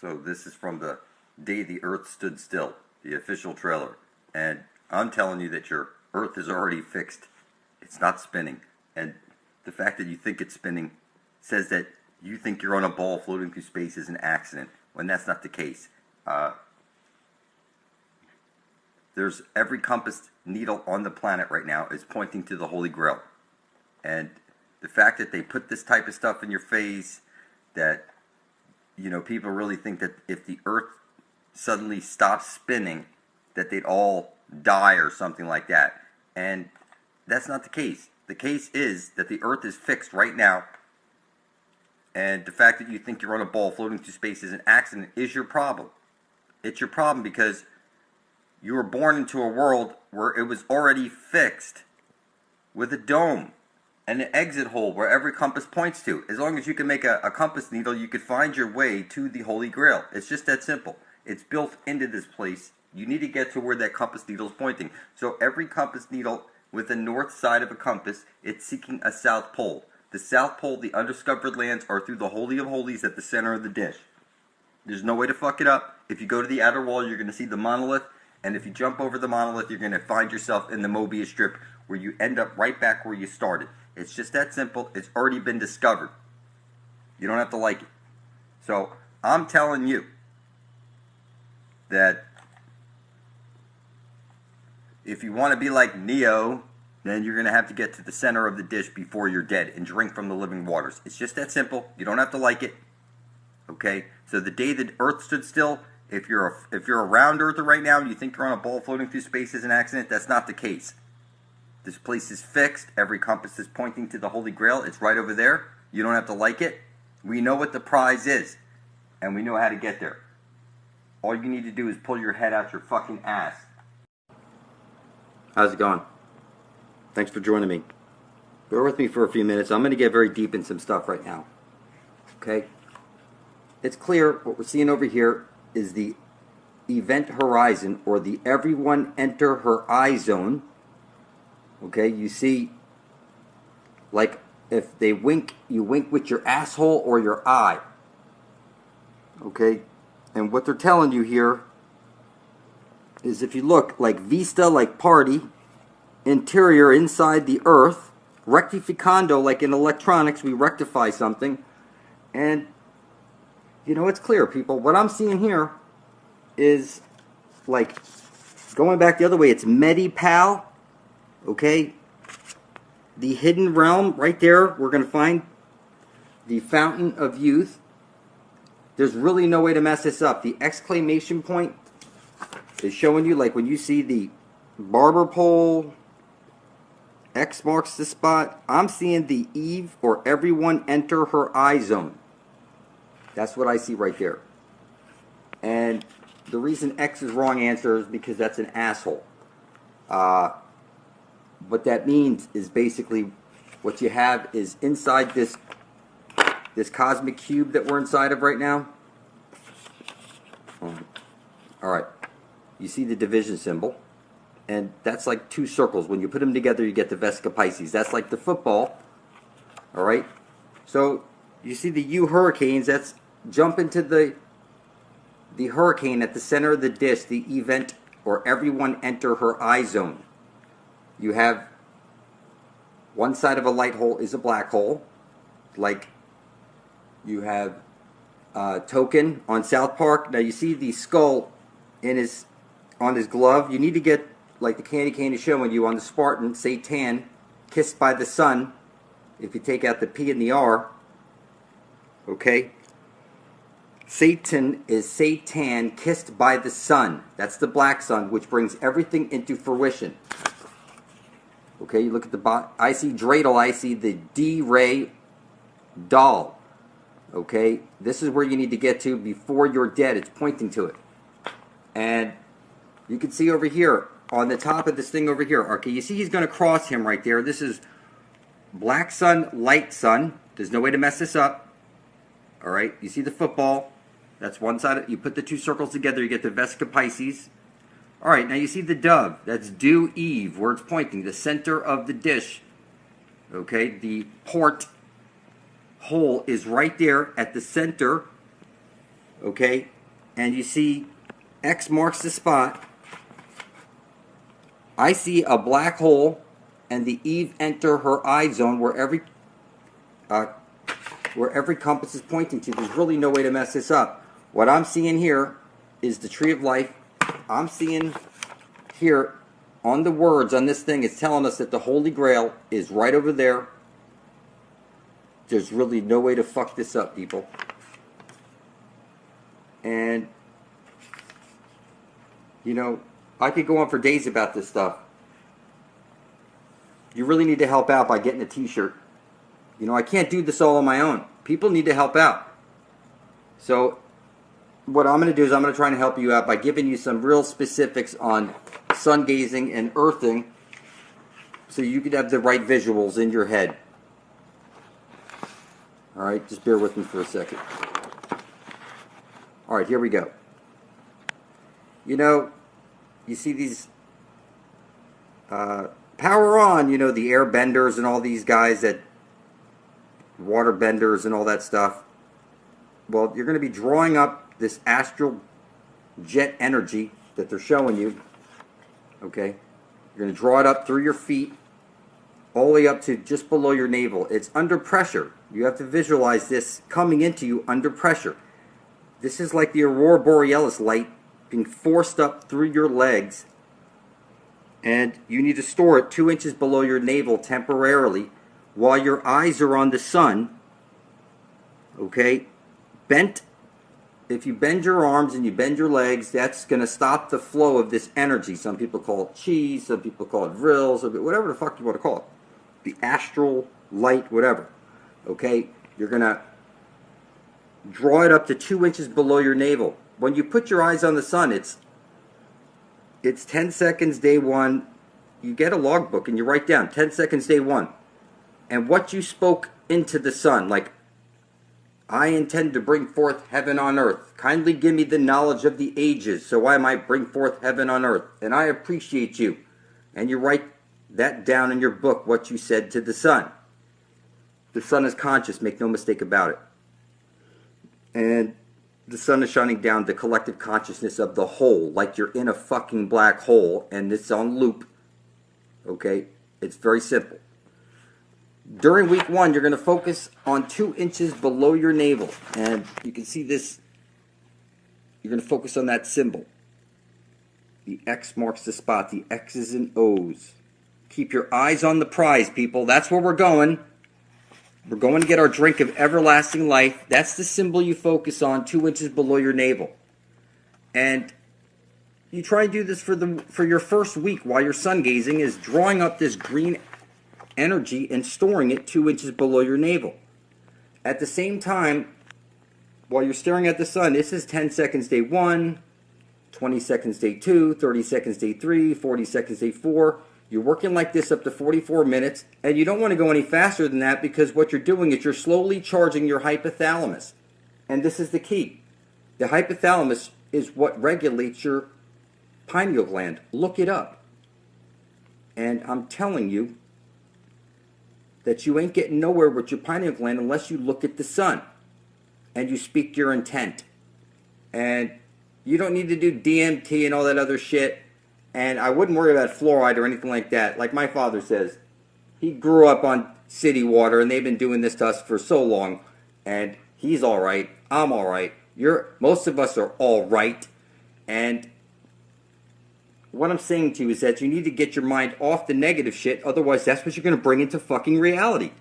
So this is from the Day the Earth Stood Still, the official trailer. And I'm telling you that your Earth is already fixed. It's not spinning. And the fact that you think it's spinning says that you think you're on a ball floating through space is an accident, when that's not the case. There's every compass needle on the planet right now is pointing to the Holy Grail. And the fact that they put this type of stuff in your face, that people really think that if the Earth suddenly stops spinning, that they'd all die or something like that. And that's not the case. The case is that the Earth is fixed right now, and the fact that you think you're on a ball floating through space is an accident is your problem. It's your problem because you were born into a world where it was already fixed with a dome and an exit hole where every compass points to. As long as you can make a compass needle, you could find your way to the Holy Grail. It's just that simple. It's built into this place. You need to get to where that compass needle is pointing. So every compass needle with the north side of a compass, it's seeking a south pole. The south pole, the undiscovered lands, are through the Holy of Holies at the center of the dish. There's no way to fuck it up. If you go to the outer wall, you're going to see the monolith. And if you jump over the monolith, you're going to find yourself in the Mobius strip where you end up right back where you started. It's just that simple. It's already been discovered. You don't have to like it. So I'm telling you that if you want to be like Neo, then you're going to have to get to the center of the dish before you're dead and drink from the living waters. It's just that simple. You don't have to like it. Okay? So the day the Earth stood still, if you're a round earther right now and you think you're on a ball floating through space is an accident, that's not the case. This place is fixed. Every compass is pointing to the Holy Grail. It's right over there. You don't have to like it. We know what the prize is, and we know how to get there. All you need to do is pull your head out your fucking ass. How's it going? Thanks for joining me. Bear with me for a few minutes. I'm going to get very deep in some stuff right now. Okay? It's clear what we're seeing over here is the event horizon, or the everyone enter her eye zone. Okay, you see, like if they wink, you wink with your asshole or your eye. Okay, and what they're telling you here is if you look, like vista, like party, interior, inside the earth, rectificando, like in electronics, we rectify something, and it's clear, people. What I'm seeing here is, like, going back the other way, it's Medipal, okay? The hidden realm, right there, we're going to find the fountain of youth. There's really no way to mess this up. The exclamation point is showing you, like, when you see the barber pole, X marks the spot, I'm seeing the Eve, or everyone enter her eye zone. That's what I see right there. And the reason X is wrong answer is because that's an asshole. What that means is basically what you have is inside this cosmic cube that we're inside of right now. Alright. You see the division symbol. And that's like two circles. When you put them together, you get the Vesica Pisces. That's like the football. Alright. So you see the U hurricanes. That's jump into the hurricane at the center of the dish, the event, or everyone enter her eye zone. You have one side of a light hole is a black hole, like you have Token on South Park. Now you see the skull on his glove. You need to get, like the candy cane is showing you on the Spartan, Satan, kissed by the sun. If you take out the P and the R, okay. Satan is Satan kissed by the sun. That's the black sun, which brings everything into fruition. Okay, you look at the bottom. I see dreidel. I see the D-ray doll. Okay, this is where you need to get to before you're dead. It's pointing to it. And you can see over here, on the top of this thing over here. Okay, you see he's going to cross him right there. This is black sun, light sun. There's no way to mess this up. Alright, you see the football. That's one side. You put the two circles together, you get the Vesica Pisces. Alright, now you see the dove. That's due Eve, where it's pointing. The center of the dish. Okay, the port hole is right there at the center Okay? And you see X marks the spot. I see a black hole and the Eve enter her eye zone where every compass is pointing to. There's really no way to mess this up. What I'm seeing here is the tree of life. I'm seeing here on the words on this thing, it's telling us that the Holy Grail is right over there. There's really no way to fuck this up, people. And, you know, I could go on for days about this stuff. You really need to help out by getting a t-shirt. You know, I can't do this all on my own. People need to help out. So, what I'm going to do is I'm going to try and help you out by giving you some real specifics on sun gazing and earthing so you can have the right visuals in your head. Alright, just bear with me for a second. Alright, here we go. You know, you see these power on, you know, the air benders and all these guys that water benders and all that stuff. Well, you're going to be drawing up this astral jet energy that they're showing you. Okay? You're going to draw it up through your feet all the way up to just below your navel. It's under pressure. You have to visualize this coming into you under pressure. This is like the aurora borealis light being forced up through your legs, and you need to store it 2 inches below your navel temporarily while your eyes are on the sun. Okay? If you bend your arms and you bend your legs, that's going to stop the flow of this energy. Some people call it chi, some people call it vril, whatever the fuck you want to call it. The astral light, whatever. Okay? You're going to draw it up to 2 inches below your navel. When you put your eyes on the sun, it's 10 seconds day one. You get a logbook and you write down 10 seconds day one. And what you spoke into the sun, like, I intend to bring forth heaven on earth. Kindly give me the knowledge of the ages so I might bring forth heaven on earth. And I appreciate you. And you write that down in your book, what you said to the sun. The sun is conscious, make no mistake about it. And the sun is shining down the collective consciousness of the whole, like you're in a fucking black hole and it's on loop. Okay? It's very simple. During week one, you're going to focus on 2 inches below your navel. And you can see this. You're going to focus on that symbol. The X marks the spot. The X's and O's. Keep your eyes on the prize, people. That's where we're going. We're going to get our drink of everlasting life. That's the symbol you focus on 2 inches below your navel. And you try and do this for your first week while you're sun gazing, is drawing up this green energy and storing it 2 inches below your navel. At the same time, while you're staring at the sun, this is 10 seconds day 1, 20 seconds day 2, 30 seconds day 3, 40 seconds day 4. You're working like this up to 44 minutes, and you don't want to go any faster than that because what you're doing is you're slowly charging your hypothalamus. And this is the key. The hypothalamus is what regulates your pineal gland. Look it up. And I'm telling you that you ain't getting nowhere with your pineal gland unless you look at the sun and you speak your intent. And you don't need to do DMT and all that other shit. And I wouldn't worry about fluoride or anything like that. Like my father says, he grew up on city water and they've been doing this to us for so long. And he's all right. I'm all right. Most of us are all right. And what I'm saying to you is that you need to get your mind off the negative shit. Otherwise, that's what you're going to bring into fucking reality.